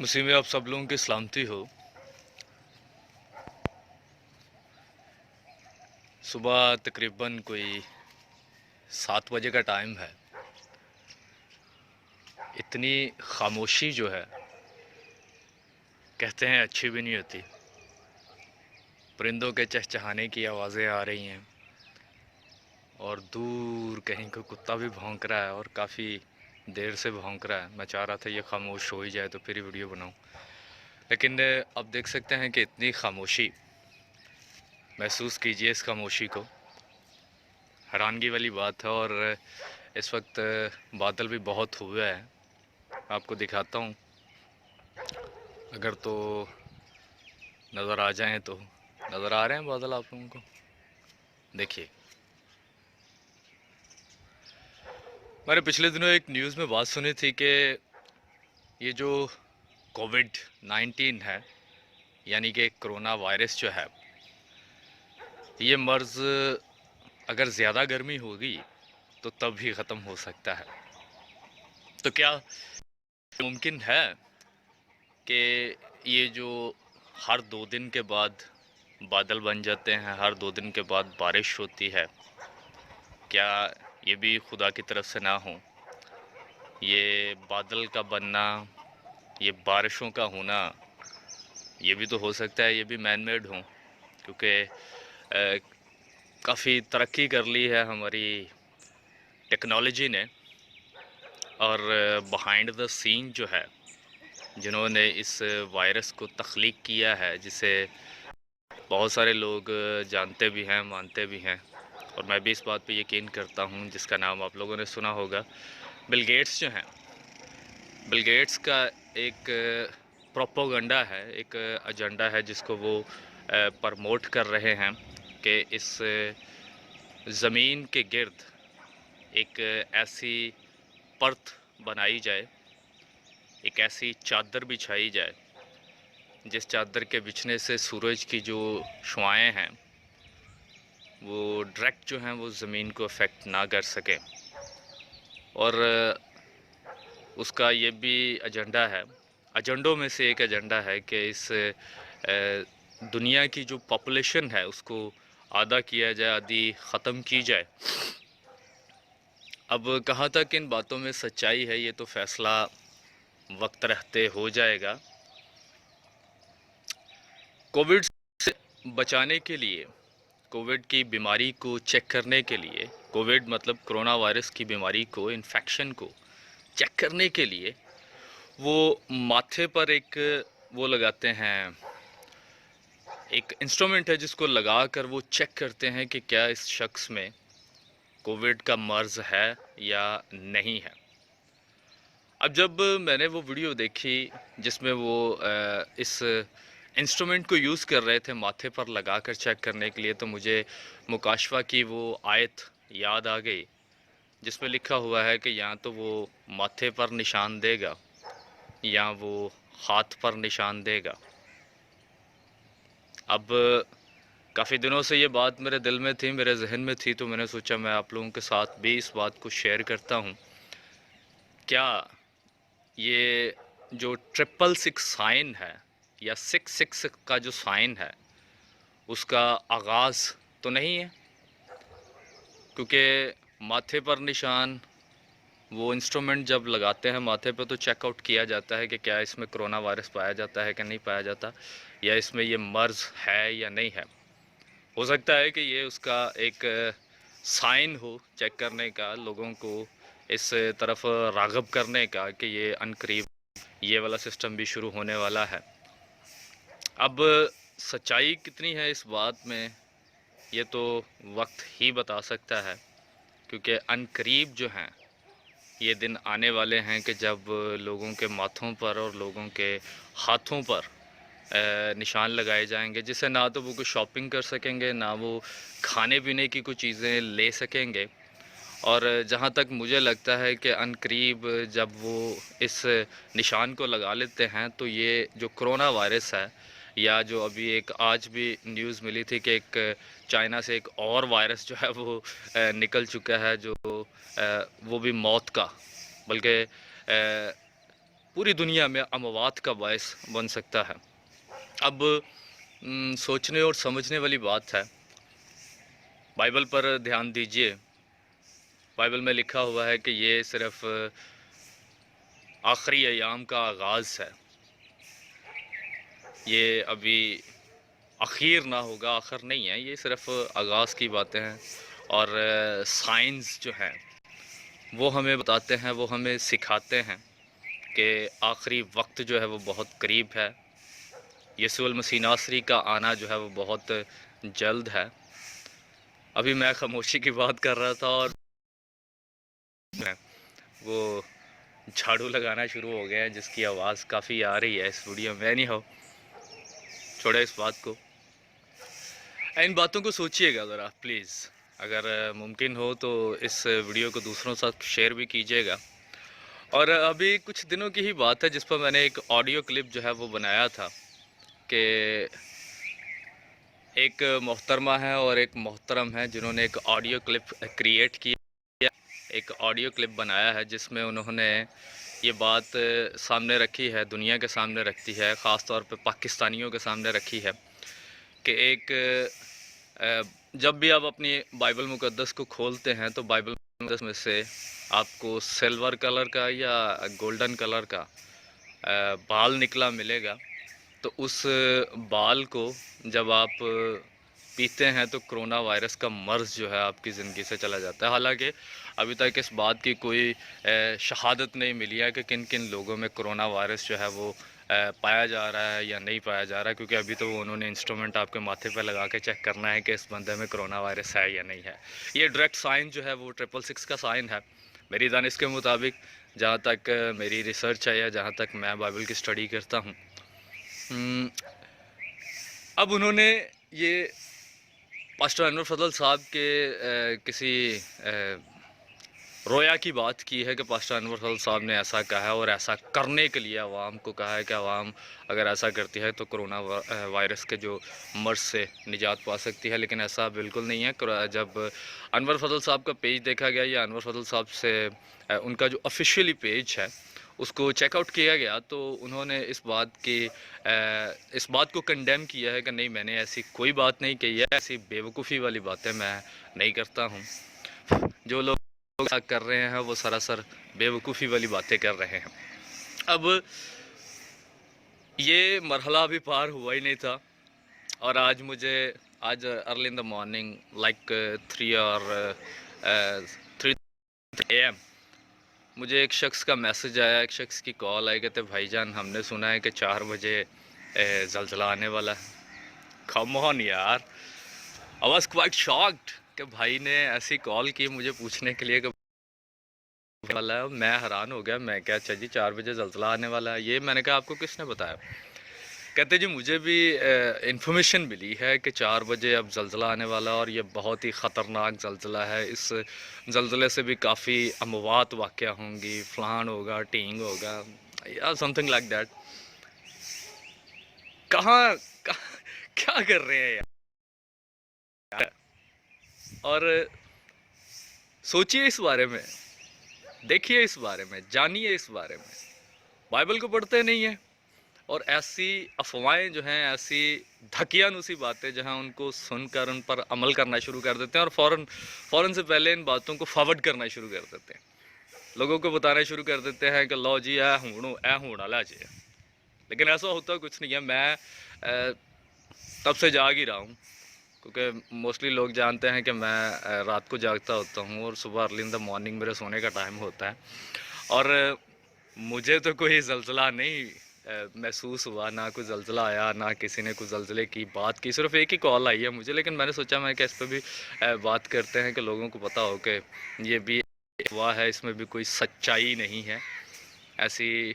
मुस्लिम में आप सब लोगों की सलामती हो। सुबह तकरीबन कोई 7 बजे का टाइम है। इतनी खामोशी जो है कहते हैं अच्छी भी नहीं होती। परिंदों के चहचहाने की आवाज़ें आ रही हैं और दूर कहीं कोई कुत्ता भी भौंक रहा है और काफ़ी देर से भौंक रहा है। मैं चाह रहा था ये खामोश हो ही जाए तो फिर ही वीडियो बनाऊं, लेकिन अब देख सकते हैं कि इतनी खामोशी। महसूस कीजिए इस खामोशी को। हैरानगी वाली बात है। और इस वक्त बादल भी बहुत हुए हैं। आपको दिखाता हूँ, अगर तो नज़र आ जाएं तो। नज़र आ रहे हैं बादल आप लोगों को? देखिए, मैंने पिछले दिनों एक न्यूज़ में बात सुनी थी कि ये जो कोविड-19 है, यानी कि कोरोना वायरस जो है, ये मर्ज़ अगर ज़्यादा गर्मी होगी तो तब भी ख़त्म हो सकता है। तो क्या मुमकिन है कि ये जो हर 2 दिन के बाद बादल बन जाते हैं, हर 2 दिन के बाद बारिश होती है, क्या ये भी खुदा की तरफ से ना हो? ये बादल का बनना, ये बारिशों का होना, ये भी तो हो सकता है ये भी मैन मेड हो, क्योंकि काफ़ी तरक्की कर ली है हमारी टेक्नोलॉजी ने। और बिहाइंड द सीन जो है, जिन्होंने इस वायरस को तख्लीक किया है, जिसे बहुत सारे लोग जानते भी हैं, मानते भी हैं, और मैं भी इस बात पे यकीन करता हूँ, जिसका नाम आप लोगों ने सुना होगा। बिल गेट्स जो हैं, बिल गेट्स का एक प्रोपोगंडा है, एक एजेंडा है जिसको वो प्रमोट कर रहे हैं कि इस ज़मीन के गिर्द एक ऐसी परत बनाई जाए, एक ऐसी चादर बिछाई जाए, जिस चादर के बिछने से सूरज की जो शुआएं हैं वो डायरेक्ट जो हैं वो ज़मीन को अफेक्ट ना कर सकें। और उसका ये भी एजेंडा है, एजेंडों में से एक एजेंडा है कि इस दुनिया की जो पॉपुलेशन है उसको आधा किया जाए, आधी ख़त्म की जाए। अब कहाँ तक इन बातों में सच्चाई है ये तो फ़ैसला वक्त रहते हो जाएगा। कोविड से बचाने के लिए, कोविड की बीमारी को चेक करने के लिए, कोविड मतलब कोरोना वायरस की बीमारी को, इन्फेक्शन को चेक करने के लिए वो माथे पर एक वो लगाते हैं, एक इंस्ट्रूमेंट है जिसको लगा कर वो चेक करते हैं कि क्या इस शख्स में कोविड का मर्ज़ है या नहीं है। अब जब मैंने वो वीडियो देखी जिसमें वो इस इंस्ट्रूमेंट को यूज़ कर रहे थे माथे पर लगा कर चेक करने के लिए, तो मुझे मुकाशवा की वो आयत याद आ गई जिसमें लिखा हुआ है कि या तो वो माथे पर निशान देगा या वो हाथ पर निशान देगा। अब काफ़ी दिनों से ये बात मेरे दिल में थी, मेरे जहन में थी, तो मैंने सोचा मैं आप लोगों के साथ भी इस बात को शेयर करता हूँ। क्या ये जो 666 साइन है या 666 का जो साइन है उसका आगाज़ तो नहीं है? क्योंकि माथे पर निशान, वो इंस्ट्रूमेंट जब लगाते हैं माथे पे तो चेकआउट किया जाता है कि क्या इसमें कोरोना वायरस पाया जाता है कि नहीं पाया जाता, या इसमें ये मर्ज़ है या नहीं है। हो सकता है कि ये उसका एक साइन हो चेक करने का, लोगों को इस तरफ राग़िब करने का कि ये अनकरीब ये वाला सिस्टम भी शुरू होने वाला है। अब सच्चाई कितनी है इस बात में ये तो वक्त ही बता सकता है, क्योंकि अनकरीब जो हैं ये दिन आने वाले हैं कि जब लोगों के माथों पर और लोगों के हाथों पर निशान लगाए जाएंगे, जिससे ना तो वो कुछ शॉपिंग कर सकेंगे, ना वो खाने पीने की कुछ चीज़ें ले सकेंगे। और जहाँ तक मुझे लगता है कि अनकरीब जब वो इस निशान को लगा लेते हैं तो ये जो कोरोना वायरस है, या जो अभी एक आज भी न्यूज़ मिली थी कि एक चाइना से एक और वायरस जो है वो निकल चुका है, जो वो भी मौत का, बल्कि पूरी दुनिया में अमवात का बायस बन सकता है। अब सोचने और समझने वाली बात है। बाइबल पर ध्यान दीजिए। बाइबल में लिखा हुआ है कि ये सिर्फ आखिरी अयाम का आगाज़ है। ये अभी आखिर ना होगा, आखिर नहीं है, ये सिर्फ आगाज़ की बातें हैं। और साइंस जो हैं वो हमें बताते हैं, वो हमें सिखाते हैं कि आखिरी वक्त जो है वो बहुत करीब है। यीशु मसीह नासरी का आना जो है वो बहुत जल्द है। अभी मैं खामोशी की बात कर रहा था और वो झाड़ू लगाना शुरू हो गया है, जिसकी आवाज़ काफ़ी आ रही है इस वीडियो में। नहीं हो, छोड़े इस बात को। इन बातों को सोचिएगा ज़रा प्लीज़। अगर मुमकिन हो तो इस वीडियो को दूसरों के साथ शेयर भी कीजिएगा। और अभी कुछ दिनों की ही बात है जिस पर मैंने एक ऑडियो क्लिप जो है वो बनाया था कि एक मोहतरमा है और एक मोहतरम है जिन्होंने एक ऑडियो क्लिप क्रिएट किया, एक ऑडियो क्लिप बनाया है जिसमें उन्होंने ये बात सामने रखी है, दुनिया के सामने रखती है, ख़ास तौर पे पाकिस्तानियों के सामने रखी है कि जब भी आप अपनी बाइबल मुक़द्दस को खोलते हैं तो बाइबल मुक़द्दस में से आपको सिल्वर कलर का या गोल्डन कलर का बाल निकला मिलेगा। तो उस बाल को जब आप पीते हैं तो कोरोना वायरस का मर्ज़ जो है आपकी ज़िंदगी से चला जाता है। हालांकि अभी तक इस बात की कोई शहादत नहीं मिली है कि किन किन लोगों में कोरोना वायरस जो है वो पाया जा रहा है या नहीं पाया जा रहा है, क्योंकि अभी तो उन्होंने इंस्ट्रूमेंट आपके माथे पे लगा के चेक करना है कि इस बंदे में कोरोना वायरस है या नहीं है। ये डायरेक्ट साइन जो है वो 666 का साइन है मेरी दानिश के मुताबिक, जहाँ तक मेरी रिसर्च है या जहाँ तक मैं बाइबल की स्टडी करता हूँ। अब उन्होंने ये पास्टर अनवर फजल साहब के किसी रोया की बात की है कि पास्टर अनवर फजल साहब ने ऐसा कहा है और ऐसा करने के लिए आवाम को कहा है कि आवाम अगर ऐसा करती है तो कोरोना वायरस के जो मर्ज से निजात पा सकती है। लेकिन ऐसा बिल्कुल नहीं है। जब अनवर फजल साहब का पेज देखा गया या अनवर फजल साहब से उनका जो ऑफिशियली पेज है उसको चेकआउट किया गया तो उन्होंने इस बात को कंडेम किया है कि नहीं, मैंने ऐसी कोई बात नहीं कही है, ऐसी बेवकूफ़ी वाली बातें मैं नहीं करता हूँ। जो लोग कर रहे हैं वो सरासर बेवकूफ़ी वाली बातें कर रहे हैं। अब ये मरहला अभी पार हुआ ही नहीं था और आज early in the morning like 3 AM मुझे एक शख्स का मैसेज आया, एक शख्स की कॉल आई, कहते भाईजान हमने सुना है कि 4 बजे ज़लज़ला आने वाला है। कम ऑन यार, आई वाज क्वाइट शॉक्ड कि भाई ने ऐसी कॉल की मुझे पूछने के लिए कि वाला है। मैं हैरान हो गया, मैं क्या, अच्छा जी 4 बजे ज़लज़ला आने वाला है। ये मैंने कहा आपको किसने बताया? कहते जी मुझे भी इन्फॉर्मेशन मिली है कि 4 बजे अब ज़लज़ला आने वाला है और ये बहुत ही ख़तरनाक ज़लज़ला है। इस ज़लज़ले से भी काफ़ी अमवात वाक़या होंगी, फ़लान होगा, टींग होगा या समथिंग लाइक दैट। कहाँ क्या कर रहे हैं यार? और सोचिए इस बारे में, देखिए इस बारे में, जानिए इस बारे में। बाइबल को पढ़ते नहीं है और ऐसी अफवाहें जो हैं, ऐसी धकियानुसी बातें जहां उनको सुनकर उन पर अमल करना शुरू कर देते हैं और फ़ौरन से पहले इन बातों को फॉरवर्ड करना शुरू कर देते हैं। लोगों को बताना शुरू कर देते हैं कि लो जी ऐ हूँ वाला जी। लेकिन ऐसा होता कुछ नहीं है। मैं तब से जाग ही रहा हूँ क्योंकि मोस्टली लोग जानते हैं कि मैं रात को जागता होता हूँ और सुबह अर्ली इन द मॉर्निंग मेरे सोने का टाइम होता है। और मुझे तो कोई ज़लज़ला नहीं महसूस हुआ, ना कोई ज़लज़ला आया, ना किसी ने कोई ज़लज़ले की बात की। सिर्फ एक ही कॉल आई है मुझे, लेकिन मैंने सोचा मैं कि इस पर भी बात करते हैं कि लोगों को पता हो कि ये भी हुआ है, इसमें भी कोई सच्चाई नहीं है। ऐसी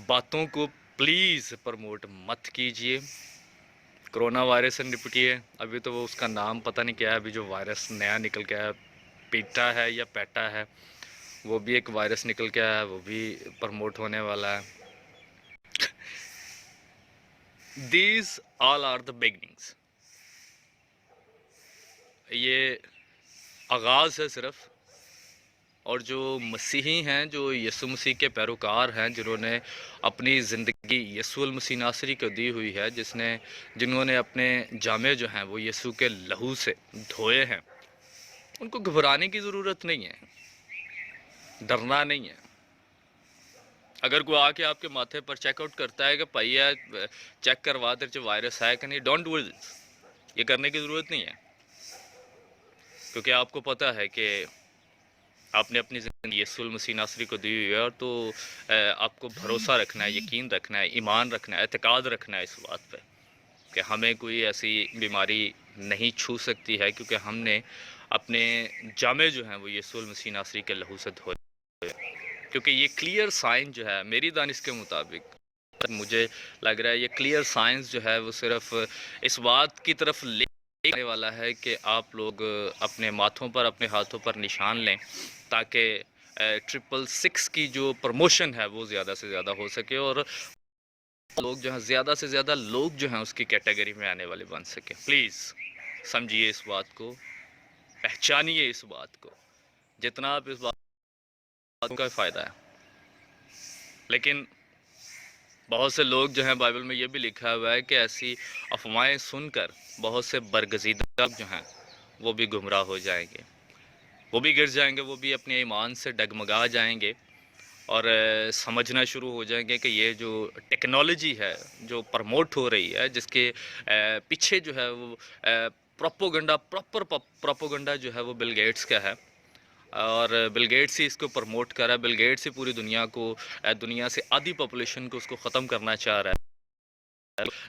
बातों को प्लीज़ प्रमोट मत कीजिए। कोरोना वायरस से निपटिए। अभी तो वो उसका नाम पता नहीं क्या है, अभी जो वायरस नया निकल के आया, पीटा है या पैटा है, वो भी एक वायरस निकल के आया, वो भी प्रमोट होने वाला है। These all are the beginnings. ये आगाज़ है सिर्फ, اور جو مسیحی ہیں، جو یسوع مسیح کے پیروکار ہیں، جنہوں نے اپنی زندگی یسوع المسیح ناصری کو دی ہوئی ہے، جنہوں نے اپنے جامے جو ہیں وہ یسوع کے لہو سے دھوئے ہیں، ان کو گھبرانے کی ضرورت نہیں ہے، ڈرنا نہیں ہے۔ اگر کوئی آ کے آپ کے ماتھے پر چیک آؤٹ کرتا ہے کہ پائیا چیک کروا دے وائرس ہے کہ نہیں، ڈونٹ ڈو دس، یہ کرنے کی ضرورت نہیں ہے، کیونکہ آپ کو پتہ ہے کہ آپ نے اپنی زندگی یسوع المسیح ناصری کو دی ہوئی ہے، اور تو آپ کو بھروسہ رکھنا ہے، یقین رکھنا ہے، ایمان رکھنا ہے، اعتقاد رکھنا ہے اس بات پہ کہ ہمیں کوئی ایسی بیماری نہیں چھو سکتی ہے، کیونکہ ہم نے اپنے جامے جو ہیں وہ یسوع المسیح ناصری کے لہو سے دھوئے، کیونکہ یہ کلیئر سائن جو ہے میری دانش کے مطابق، مجھے لگ رہا ہے یہ کلیئر سائنس جو ہے وہ صرف اس بات کی طرف لے جانے والا ہے کہ آپ لوگ اپنے ماتھوں پر، اپنے ہاتھوں پر نشان لیں، تاکہ 666 کی جو پروموشن ہے وہ زیادہ سے زیادہ ہو سکے، اور لوگ جو ہیں زیادہ سے زیادہ لوگ جو ہیں اس کی کیٹیگری میں آنے والے بن سکے۔ پلیز سمجھیے اس بات کو، پہچانیے اس بات کو، جتنا آپ اس بات کا فائدہ ہے۔ لیکن بہت سے لوگ جو ہیں، بائبل میں یہ بھی لکھا ہوا ہے کہ ایسی افواہیں سن کر بہت سے برگزیدہ جو ہیں وہ بھی گمراہ ہو جائیں گے، وہ بھی گر جائیں گے، وہ بھی اپنے ایمان سے ڈگمگا جائیں گے، اور سمجھنا شروع ہو جائیں گے کہ یہ جو ٹیکنالوجی ہے جو پرموٹ ہو رہی ہے، جس کے پیچھے جو ہے وہ پراپر پروپوگنڈا جو ہے وہ بل گیٹس کا ہے، اور بل گیٹس ہی اس کو پرموٹ کر رہا ہے۔ بل گیٹس ہی پوری دنیا سے آدھی پاپولیشن کو اس کو ختم کرنا چاہ رہا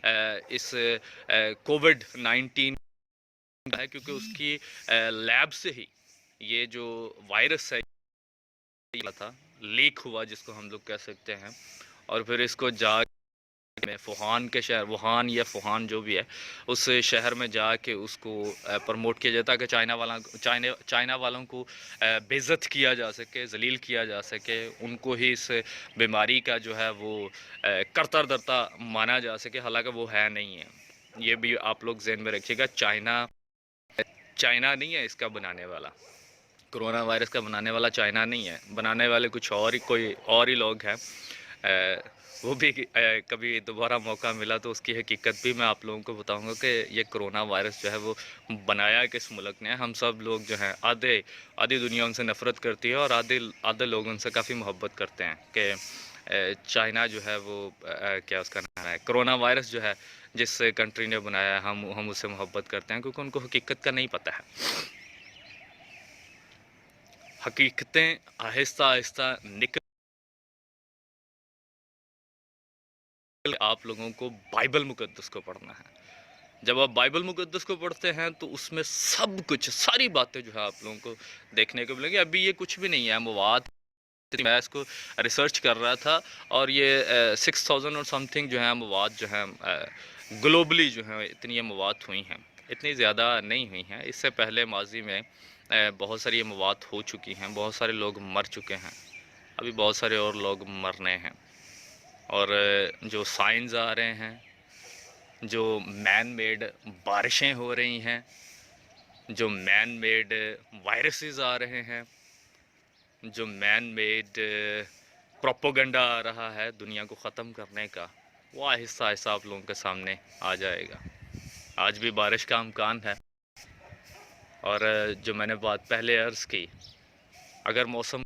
ہے، اس کووڈ 19 ہے، کیونکہ اس کی لیب سے ہی یہ جو وائرس ہے تھا، لیک ہوا جس کو ہم لوگ کہہ سکتے ہیں، اور پھر اس کو جا میں فوہان کے شہر، ووہان یا فوہان جو بھی ہے، اس شہر میں جا کے اس کو پرموٹ کیا جاتا ہے کہ چائنا والوں کو بے عزت کیا جا سکے، ذلیل کیا جا سکے، ان کو ہی اس بیماری کا جو ہے وہ کرتا درتا مانا جا سکے، حالانکہ وہ ہے نہیں ہے۔ یہ بھی آپ لوگ ذہن میں رکھیے گا، چائنا نہیں ہے اس کا بنانے والا، کرونا وائرس کا بنانے والا چائنا نہیں ہے، بنانے والے کچھ کوئی اور ہی لوگ ہیں۔ وہ بھی کبھی دوبارہ موقع ملا تو اس کی حقیقت بھی میں آپ لوگوں کو بتاؤں گا کہ یہ کرونا وائرس جو ہے وہ بنایا کس ملک نے۔ ہم سب لوگ جو ہیں آدھی دنیا ان سے نفرت کرتی ہے، اور آدھے لوگ ان سے کافی محبت کرتے ہیں کہ چائنا جو ہے وہ کیا اس کا نام ہے، کرونا وائرس جو ہے جس کنٹری نے بنایا ہے، ہم اس سے محبت کرتے ہیں، کیونکہ ان کو حقیقت کا نہیں پتہ ہے۔ حقیقتیں آہستہ آہستہ نکل، آپ لوگوں کو بائبل مقدس کو پڑھنا ہے۔ جب آپ بائبل مقدس کو پڑھتے ہیں تو اس میں سب کچھ، ساری باتیں جو ہے آپ لوگوں کو دیکھنے کو ملیں گی۔ ابھی یہ کچھ بھی نہیں ہے، مواد میں اس کو ریسرچ کر رہا تھا، اور یہ 6000 اور سم تھنگ جو ہے مواد جو ہیں گلوبلی جو ہیں اتنی یہ مواد ہوئی ہیں، اتنی زیادہ نہیں ہوئی ہیں۔ اس سے پہلے ماضی میں بہت ساری یہ مواد ہو چکی ہیں، بہت سارے لوگ مر چکے ہیں، ابھی بہت سارے اور لوگ مرنے ہیں، اور جو سائنز آ رہے ہیں، جو مین میڈ بارشیں ہو رہی ہیں، جو مین میڈ وائرسز آ رہے ہیں، جو مین میڈ پروپوگنڈا آ رہا ہے دنیا کو ختم کرنے کا، وہ آہستہ آہستہ آپ لوگوں کے سامنے آ جائے گا۔ آج بھی بارش کا امکان ہے، اور جو میں نے بات پہلے عرض کی، اگر موسم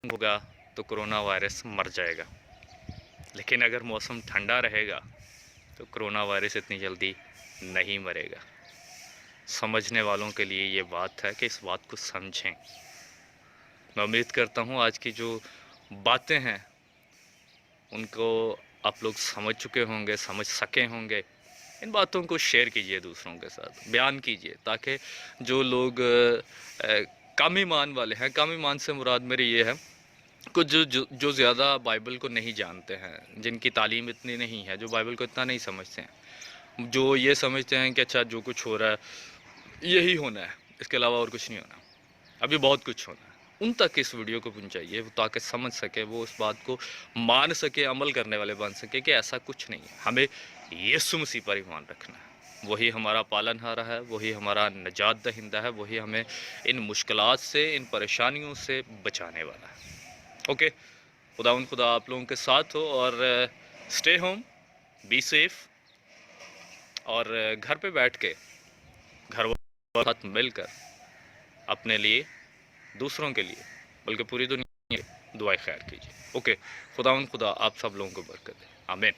ہوگا تو کرونا وائرس مر جائے گا، لیکن اگر موسم ٹھنڈا رہے گا تو کرونا وائرس اتنی جلدی نہیں مرے گا۔ سمجھنے والوں کے لیے یہ بات ہے کہ اس بات کو سمجھیں۔ میں امید کرتا ہوں آج کی جو باتیں ہیں ان کو آپ لوگ سمجھ چکے ہوں گے، سمجھ سکے ہوں گے۔ ان باتوں کو شیئر کیجئے، دوسروں کے ساتھ بیان کیجئے، تاکہ جو لوگ کم ایمان والے ہیں، کم ایمان سے مراد میری یہ ہے کچھ جو زیادہ بائبل کو نہیں جانتے ہیں، جن کی تعلیم اتنی نہیں ہے، جو بائبل کو اتنا نہیں سمجھتے ہیں، جو یہ سمجھتے ہیں کہ اچھا جو کچھ ہو رہا ہے یہی ہونا ہے، اس کے علاوہ اور کچھ نہیں ہونا، ابھی بہت کچھ ہونا ہے، ان تک اس ویڈیو کو پہنچائیے تاکہ سمجھ سکے، وہ اس بات کو مان سکے، عمل کرنے والے بن سکے کہ ایسا کچھ نہیں ہے، ہمیں یسوع مسیح پر ایمان رکھنا ہے۔ وہی ہمارا پالن ہارا ہے، وہی ہمارا نجات دہندہ ہے، وہی ہمیں ان مشکلات سے، ان پریشانیوں سے بچانے والا ہے۔ اوکے، خدا آپ لوگوں کے ساتھ ہو، اور اسٹے ہوم، بی سیف، اور گھر پہ بیٹھ کے گھر والوں کے ساتھ مل کر اپنے لیے، دوسروں کے لیے، بلکہ پوری دنیا کے لیے دعائیں خیر کیجیے۔ اوکے، خدا آپ سب لوگوں کو برکت دے، آمین۔